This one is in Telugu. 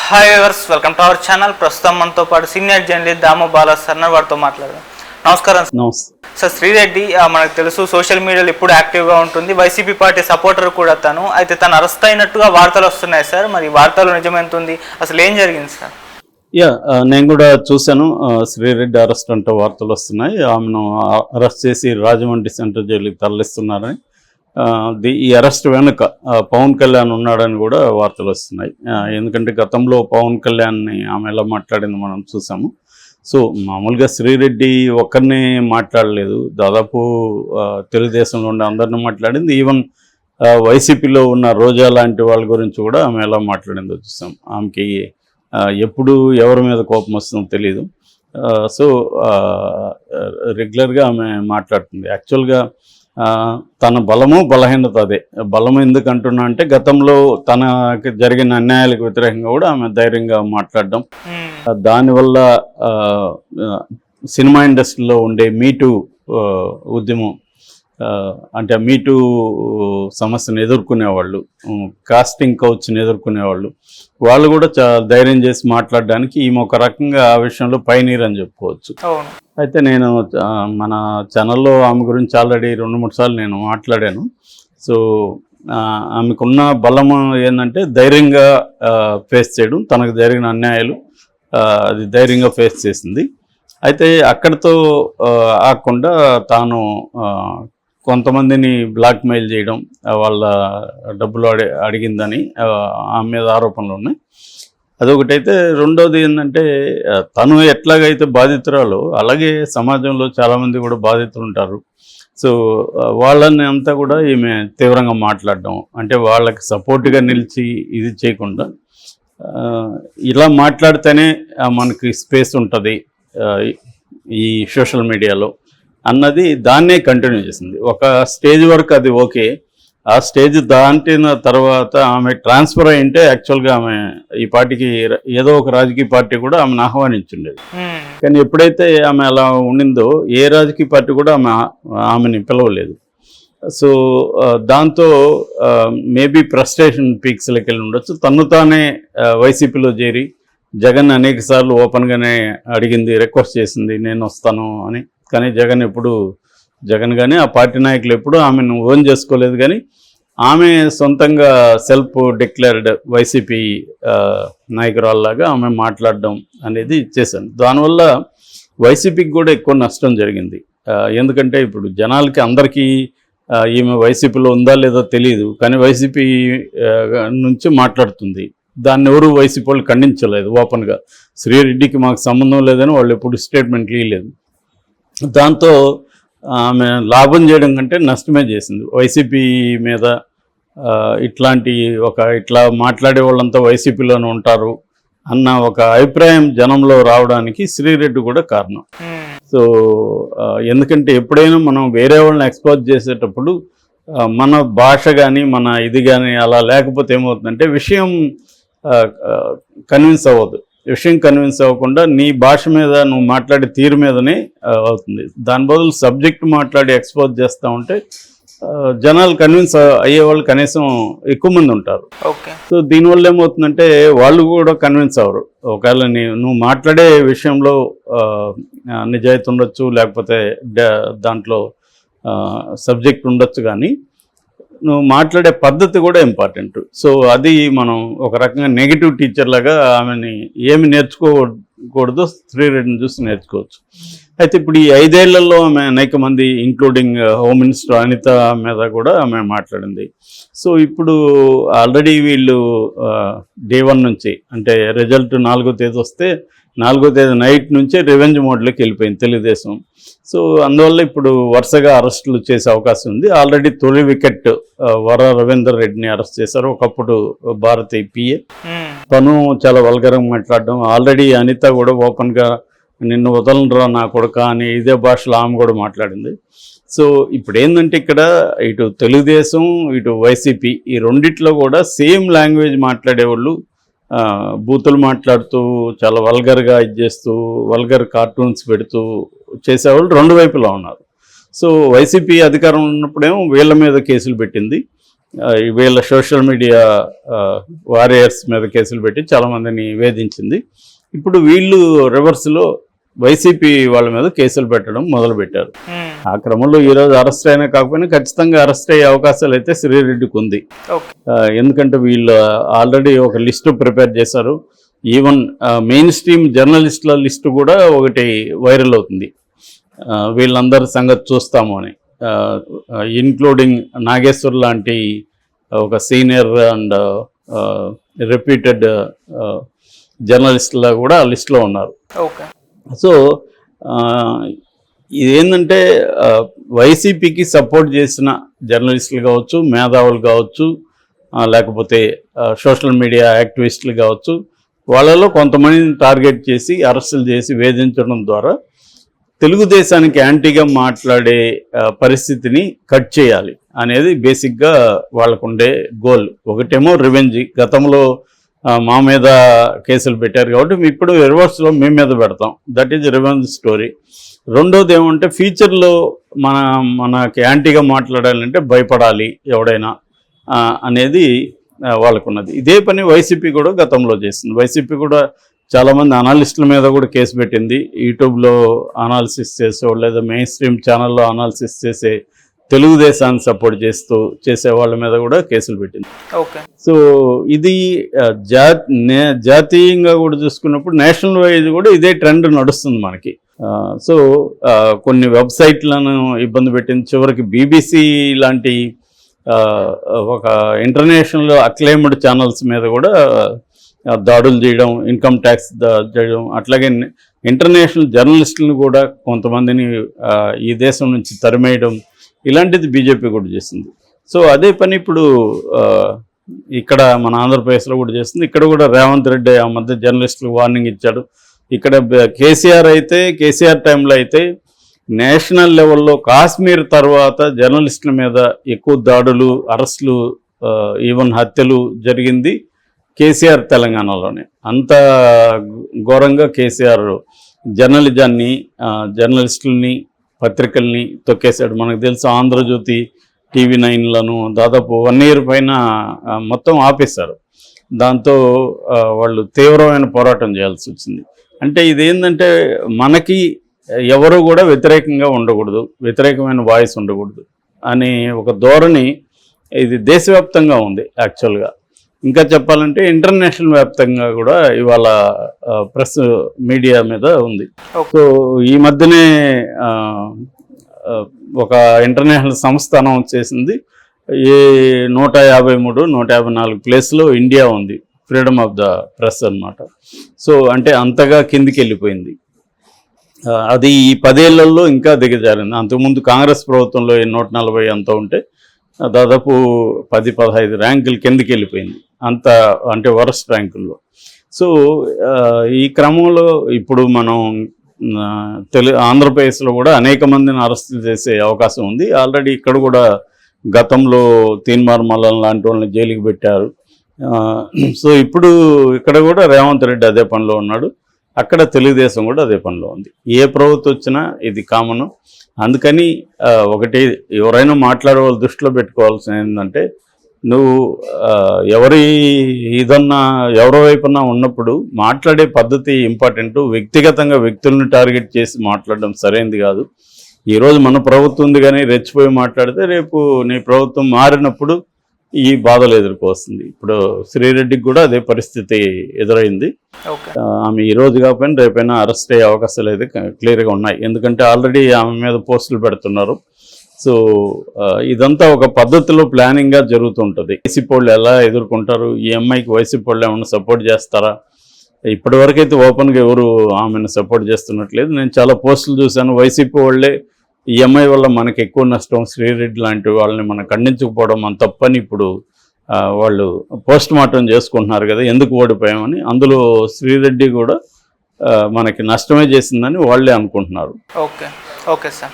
Hi viewers, welcome to our channel. ప్రస్తుతం మనతో పాటు సీనియర్ జర్నలిస్ట్ దాము బాలా సార్ వారితో మాట్లాడదాం. నమస్కారం సార్. శ్రీరెడ్డి మనకు తెలుసు సోషల్ మీడియాలో ఇప్పుడు యాక్టివ్గా ఉంటుంది. వైసీపీ పార్టీ సపోర్టర్ కూడా అయితే తను అరెస్ట్ అయినట్టుగా వార్తలు వస్తున్నాయి సార్. మరి వార్తలు నిజమెంతుంది, అసలు ఏం జరిగింది సార్? నేను కూడా చూశాను. శ్రీరెడ్డి అరెస్ట్ అంటే వార్తలు వస్తున్నాయి. ఆమెను అరెస్ట్ చేసి రాజమండ్రి సెంట్రల్ జైలుకి తరలిస్తున్నారని, ఈ అరెస్ట్ వెనుక పవన్ కళ్యాణ్ ఉన్నాడని కూడా వార్తలు వస్తున్నాయి. ఎందుకంటే గతంలో పవన్ కళ్యాణ్ని ఆమె ఎలా మాట్లాడింది మనం చూసాము. సో మామూలుగా శ్రీరెడ్డి ఒక్కరిని మాట్లాడలేదు, దాదాపు తెలుగుదేశంలో ఉండే అందరిని మాట్లాడింది. ఈవెన్ వైసీపీలో ఉన్న రోజా లాంటి వాళ్ళ గురించి కూడా ఆమె ఎలా మాట్లాడిందో చూసాం. ఆమెకి ఎప్పుడు ఎవరి మీద కోపం వస్తుందో తెలియదు. సో రెగ్యులర్గా ఆమె మాట్లాడుతుంది. యాక్చువల్గా తన బలము బలహీనత అదే. బలము ఎందుకు అంటున్నా అంటే గతంలో తనకి జరిగిన అన్యాయాలకు వ్యతిరేకంగా కూడా ఆమె ధైర్యంగా మాట్లాడడం, దానివల్ల సినిమా ఇండస్ట్రీలో ఉండే మీటూ ఉద్యమం, అంటే మీటూ సమస్యను ఎదుర్కొనేవాళ్ళు, కాస్టింగ్ కౌచ్ని ఎదుర్కొనేవాళ్ళు, వాళ్ళు కూడా ధైర్యం చేసి మాట్లాడడానికి ఈమె ఒక రకంగా ఆ విషయంలో పైనీర్ అని చెప్పుకోవచ్చు. అయితే నేను మన ఛానల్లో ఆమె గురించి ఆల్రెడీ 2-3 సార్లు నేను మాట్లాడాను. సో ఆమెకున్న బలము ఏంటంటే ధైర్యంగా ఫేస్ చేయడం, తనకు జరిగిన అన్యాయాలు అది ధైర్యంగా ఫేస్ చేసింది. అయితే అక్కడితో ఆగకుండా తాను కొంతమందిని బ్లాక్మెయిల్ చేయడం, వాళ్ళ డబ్బులు అడిగిందని ఆమె మీద ఆరోపణలు ఉన్నాయి. అదొకటైతే. రెండోది ఏంటంటే తను ఎట్లాగైతే బాధితురాలో అలాగే సమాజంలో చాలామంది కూడా బాధితులు ఉంటారు. సో వాళ్ళని అంతా కూడా ఈమె తీవ్రంగా మాట్లాడడం, అంటే వాళ్ళకి సపోర్ట్గా నిలిచి ఇది చేయకుండా ఇలా మాట్లాడితేనే మనకి స్పేస్ ఉంటుంది ఈ సోషల్ మీడియాలో అన్నది, దాన్నే కంటిన్యూ చేసింది. ఒక స్టేజ్ వరకు అది ఓకే. ఆ స్టేజ్ దాటిన తర్వాత ఆమె ట్రాన్స్ఫర్ అయింటే యాక్చువల్గా ఆమె ఈ పార్టీకి ఏదో ఒక రాజకీయ పార్టీ కూడా ఆమెను ఆహ్వానించుండేది. కానీ ఎప్పుడైతే ఆమె అలా ఉండిందో ఏ రాజకీయ పార్టీ కూడా ఆమెని పిలవలేదు. సో దాంతో మేబీ ఫ్రస్ట్రేషన్ పీక్స్లోకి వెళ్ళి ఉండొచ్చు. తను తానే వైసీపీలో చేరి జగన్ అనేక సార్లు ఓపెన్గానే అడిగింది, రిక్వెస్ట్ చేసింది నేను వస్తాను అని. కానీ జగన్ కానీ ఆ పార్టీ నాయకులు ఎప్పుడూ ఆమెను ఓన్ చేసుకోలేదు. కానీ ఆమె సొంతంగా సెల్ఫ్ డిక్లేర్డ్ వైసీపీ నాయకురాల్లాగా ఆమె మాట్లాడడం అనేది చేశాను. దానివల్ల వైసీపీకి కూడా ఎక్కువ నష్టం జరిగింది. ఎందుకంటే ఇప్పుడు జనాలకి అందరికీ ఈమె వైసీపీలో ఉందా లేదో తెలియదు, కానీ వైసీపీ నుంచి మాట్లాడుతుంది. దాన్ని ఎవరు వైసీపీ వాళ్ళు ఖండించలేదు ఓపెన్గా. శ్రీరెడ్డికి మాకు సంబంధం లేదని వాళ్ళు ఎప్పుడు స్టేట్మెంట్లు ఇవ్వలేదు. దాంతో ఆమె లాభం చేయడం కంటే నష్టమే చేసింది. వైసీపీ మీద ఇట్లా మాట్లాడే వాళ్ళంతా వైసీపీలోనే ఉంటారు అన్న ఒక అభిప్రాయం జనంలో రావడానికి శ్రీరెడ్డి కూడా కారణం. సో ఎందుకంటే ఎప్పుడైనా మనం వేరే వాళ్ళని ఎక్స్పోజ్ చేసేటప్పుడు మన భాష కానీ మన ఇది కానీ అలా లేకపోతే ఏమవుతుందంటే విషయం కన్విన్స్ అవ్వదు. విషయం కన్విన్స్ అవ్వకుండా నీ భాష మీద నువ్వు మాట్లాడే తీరు మీదనే అవుతుంది. దాని బదులు సబ్జెక్ట్ మాట్లాడి ఎక్స్పోజ్ చేస్తూ ఉంటే జనాలు కన్విన్స్ అయ్యేవాళ్ళు కనీసం ఎక్కువ మంది ఉంటారు. సో దీనివల్ల ఏమవుతుందంటే వాళ్ళు కూడా కన్విన్స్ అవ్వరు. ఒకవేళ నువ్వు మాట్లాడే విషయంలో నిజాయితీ ఉండొచ్చు, లేకపోతే దాంట్లో సబ్జెక్ట్ ఉండొచ్చు, కానీ నువ్వు మాట్లాడే పద్ధతి కూడా ఇంపార్టెంట్. సో అది మనం ఒక రకంగా నెగిటివ్ టీచర్ లాగా ఆమెని ఏమి నేర్చుకోకూడదు శ్రీరెడ్డిని చూసి నేర్చుకోవచ్చు. అయితే ఇప్పుడు ఈ 5 ఏళ్లలో ఆమె అనేక మంది ఇంక్లూడింగ్ హోమ్ మినిస్టర్ అనిత మీద కూడా ఆమె మాట్లాడింది. సో ఇప్పుడు ఆల్రెడీ వీళ్ళు డే 1 నుంచి, అంటే రిజల్ట్ 4వ తేదీ వస్తే 4వ తేదీ నైట్ నుంచే రివెంజ్ మోడ్లోకి వెళ్ళిపోయింది తెలుగుదేశం. సో అందువల్ల ఇప్పుడు వరుసగా అరెస్టులు చేసే అవకాశం ఉంది. ఆల్రెడీ తొలి వికెట్ వర రవీందర్ రెడ్డిని అరెస్ట్ చేశారు, ఒకప్పుడు భారతీయ పిఏ. తను చాలా వల్గరంగా మాట్లాడడం. ఆల్రెడీ అనిత కూడా ఓపెన్గా నిన్ను వదలనరా నా కొడుక అని ఇదే భాషలో ఆమె కూడా మాట్లాడింది. సో ఇప్పుడు ఏంటంటే ఇక్కడ ఇటు తెలుగుదేశం ఇటు వైసీపీ ఈ రెండిట్లో కూడా సేమ్ లాంగ్వేజ్ మాట్లాడేవాళ్ళు, బూతులు మాట్లాడుతూ చాలా వల్గర్గా చేస్తూ వల్గర్ కార్టూన్స్ పెడుతూ చేసేవాళ్ళు రెండు వైపులా ఉన్నారు. సో వైసీపీ అధికారం ఉన్నప్పుడేమో వీళ్ళ మీద కేసులు పెట్టింది, వీళ్ళ సోషల్ మీడియా వారియర్స్ మీద కేసులు పెట్టి చాలామందిని వేధించింది. ఇప్పుడు వీళ్ళు రివర్స్లో వైసీపీ వాళ్ళ మీద కేసులు పెట్టడం మొదలుపెట్టారు. ఆ క్రమంలో ఈరోజు అరెస్ట్ అయినా కాకపోయినా ఖచ్చితంగా అరెస్ట్ అయ్యే అవకాశాలు అయితే శ్రీరెడ్డికి ఉంది. ఎందుకంటే వీళ్ళు ఆల్రెడీ ఒక లిస్టు ప్రిపేర్ చేశారు. ఈవెన్ మెయిన్ స్ట్రీమ్ జర్నలిస్టుల లిస్టు కూడా ఒకటి వైరల్ అవుతుంది. వీళ్ళందరి సంగతి చూస్తాము అని, ఇన్క్లూడింగ్ నాగేశ్వర్ లాంటి ఒక సీనియర్ అండ్ రెప్యూటెడ్ జర్నలిస్టులు కూడా ఆ లిస్టులో ఉన్నారు. సో ఇదేంటంటే వైసీపీకి సపోర్ట్ చేసిన జర్నలిస్టులు కావచ్చు, మేధావులు కావచ్చు, లేకపోతే సోషల్ మీడియా యాక్టివిస్టులు కావచ్చు, వాళ్ళలో కొంతమందిని టార్గెట్ చేసి అరెస్టులు చేసి వేధించడం ద్వారా తెలుగుదేశానికి యాంటీగా మాట్లాడే పరిస్థితిని కట్ చేయాలి అనేది బేసిక్గా వాళ్ళకుండే గోల్. ఒకటేమో రివెంజ్, గతంలో మా మీద కేసులు పెట్టారు కాబట్టి ఇప్పుడు రివర్స్లో మీ మీద పెడతాం, దట్ ఈజ్ రివెంజ్ స్టోరీ. రెండోది ఏమంటే ఫ్యూచర్లో మనకి యాంటీగా మాట్లాడాలంటే భయపడాలి ఎవడైనా అనేది వాళ్ళకున్నది. ఇదే పని వైసీపీ కూడా గతంలో చేసింది. వైసీపీ కూడా చాలామంది అనాలిస్టుల మీద కూడా కేసు పెట్టింది. యూట్యూబ్లో అనాలిసిస్ చేసేవాళ్ళు లేదా మెయిన్ స్ట్రీమ్ ఛానల్లో అనాలిసిస్ చేసే తెలుగుదేశాన్ని సపోర్ట్ చేసే వాళ్ళ మీద కూడా కేసులు పెట్టింది. సో ఇది జాతీయంగా కూడా చూసుకున్నప్పుడు నేషనల్ వైజ్ కూడా ఇదే ట్రెండ్ నడుస్తుంది మనకి. సో కొన్ని వెబ్సైట్లను ఇబ్బంది పెట్టింది. చివరికి బీబీసీ లాంటి ఒక ఇంటర్నేషనల్ అక్లైమ్డ్ ఛానల్స్ మీద కూడా దాడులు చేయడం, ఇన్కమ్ ట్యాక్స్ చేయడం, అట్లాగే ఇంటర్నేషనల్ జర్నలిస్టులను కూడా కొంతమందిని ఈ దేశం నుంచి తరిమేయడం, ఇలాంటిది బీజేపీ కూడా చేసింది. సో అదే పని ఇప్పుడు ఇక్కడ మన ఆంధ్రప్రదేశ్లో కూడా చేస్తుంది. ఇక్కడ కూడా రేవంత్ రెడ్డి ఆ మధ్య జర్నలిస్టులకు వార్నింగ్ ఇచ్చాడు. ఇక్కడ కేసీఆర్ టైంలో అయితే నేషనల్ లెవెల్లో కాశ్మీర్ తర్వాత జర్నలిస్టుల మీద ఎక్కువ దాడులు, అరెస్టులు, ఈవెన్ హత్యలు జరిగింది కేసీఆర్ తెలంగాణలోనే. అంత ఘోరంగా కేసీఆర్ జర్నలిజాన్ని, జర్నలిస్టులని, పత్రికల్ని తొక్కేశాడు. మనకు తెలుసు ఆంధ్రజ్యోతి, TV9లను దాదాపు 1 year పైన మొత్తం ఆపేశారు. దాంతో వాళ్ళు తీవ్రమైన పోరాటం చేయాల్సి వచ్చింది. అంటే ఇదేంటంటే మనకి ఎవరు కూడా వ్యతిరేకంగా ఉండకూడదు, వ్యతిరేకమైన వాయిస్ ఉండకూడదు అనే ఒక ధోరణి ఇది దేశవ్యాప్తంగా ఉంది. యాక్చువల్గా ఇంకా చెప్పాలంటే ఇంటర్నేషనల్ వ్యాప్తంగా కూడా ఇవాళ ప్రెస్ మీడియా మీద ఉంది. సో ఈ మధ్యనే ఒక ఇంటర్నేషనల్ సంస్థ అనౌన్స్ చేసింది, 153, 154 ప్లేస్లో ఇండియా ఉంది, ఫ్రీడమ్ ఆఫ్ ద ప్రెస్ అన్నమాట. సో అంటే అంతగా కిందికి వెళ్ళిపోయింది. అది ఈ 10 ఏళ్లలో ఇంకా దిగజారింది. అంతకుముందు కాంగ్రెస్ ప్రభుత్వంలో 140 అంత ఉంటే దాదాపు 10-15 ర్యాంకులు కిందికి వెళ్ళిపోయింది, అంత అంటే వరస్ట్ ర్యాంకుల్లో. సో ఈ క్రమంలో ఇప్పుడు మనం ఆంధ్రప్రదేశ్లో కూడా అనేక మందిని అరెస్ట్ చేసే అవకాశం ఉంది. ఆల్రెడీ ఇక్కడ కూడా గతంలో తీన్మార్ మల్లన్ లాంటి వాళ్ళని జైలుకి పెట్టారు. సో ఇప్పుడు ఇక్కడ కూడా రేవంత్ రెడ్డి అదే పనిలో ఉన్నాడు, అక్కడ తెలుగుదేశం కూడా అదే పనిలో ఉంది. ఏ ప్రభుత్వం వచ్చినా ఇది కామను. అందుకని ఒకటి ఎవరైనా మాట్లాడే వాళ్ళు దృష్టిలో పెట్టుకోవాల్సిన ఏంటంటే, నువ్వు ఎవరి వైపున్నా ఉన్నప్పుడు మాట్లాడే పద్ధతి ఇంపార్టెంట్. వ్యక్తిగతంగా వ్యక్తులను టార్గెట్ చేసి మాట్లాడడం సరైనది కాదు. ఈరోజు మన ప్రభుత్వం ఉంది కానీ రెచ్చిపోయి మాట్లాడితే రేపు నీ ప్రభుత్వం మారినప్పుడు ఈ బాధలు ఎదుర్కోవస్తుంది. ఇప్పుడు శ్రీరెడ్డికి కూడా అదే పరిస్థితి ఎదురైంది. ఆమె ఈరోజు కాకపోయినా రేపైనా అరెస్ట్ అయ్యే అవకాశాలు అయితే క్లియర్గా ఉన్నాయి. ఎందుకంటే ఆల్రెడీ ఆమె మీద పోస్టులు పెడుతున్నారు. సో ఇదంతా ఒక పద్ధతిలో ప్లానింగ్గా జరుగుతుంటుంది. వైసీపీ వాళ్ళు ఎలా ఎదుర్కొంటారు, ఈ అమ్మాయికి వైసీపీ వాళ్ళు ఏమైనా సపోర్ట్ చేస్తారా? ఇప్పటివరకు అయితే ఓపెన్గా ఎవరు ఆమెను సపోర్ట్ చేస్తున్నట్లేదు. నేను చాలా పోస్టులు చూశాను, వైసీపీ వాళ్ళే ఈ అమ్మాయి వల్ల మనకి ఎక్కువ నష్టం, శ్రీరెడ్డి లాంటి వాళ్ళని మనం ఖండించకపోవడం మన తప్పని ఇప్పుడు వాళ్ళు పోస్ట్ మార్టం చేసుకుంటున్నారు కదా, ఎందుకు ఓడిపోయామని. అందులో శ్రీరెడ్డి కూడా మనకి నష్టమే చేసిందని వాళ్ళే అనుకుంటున్నారు. Okay sir.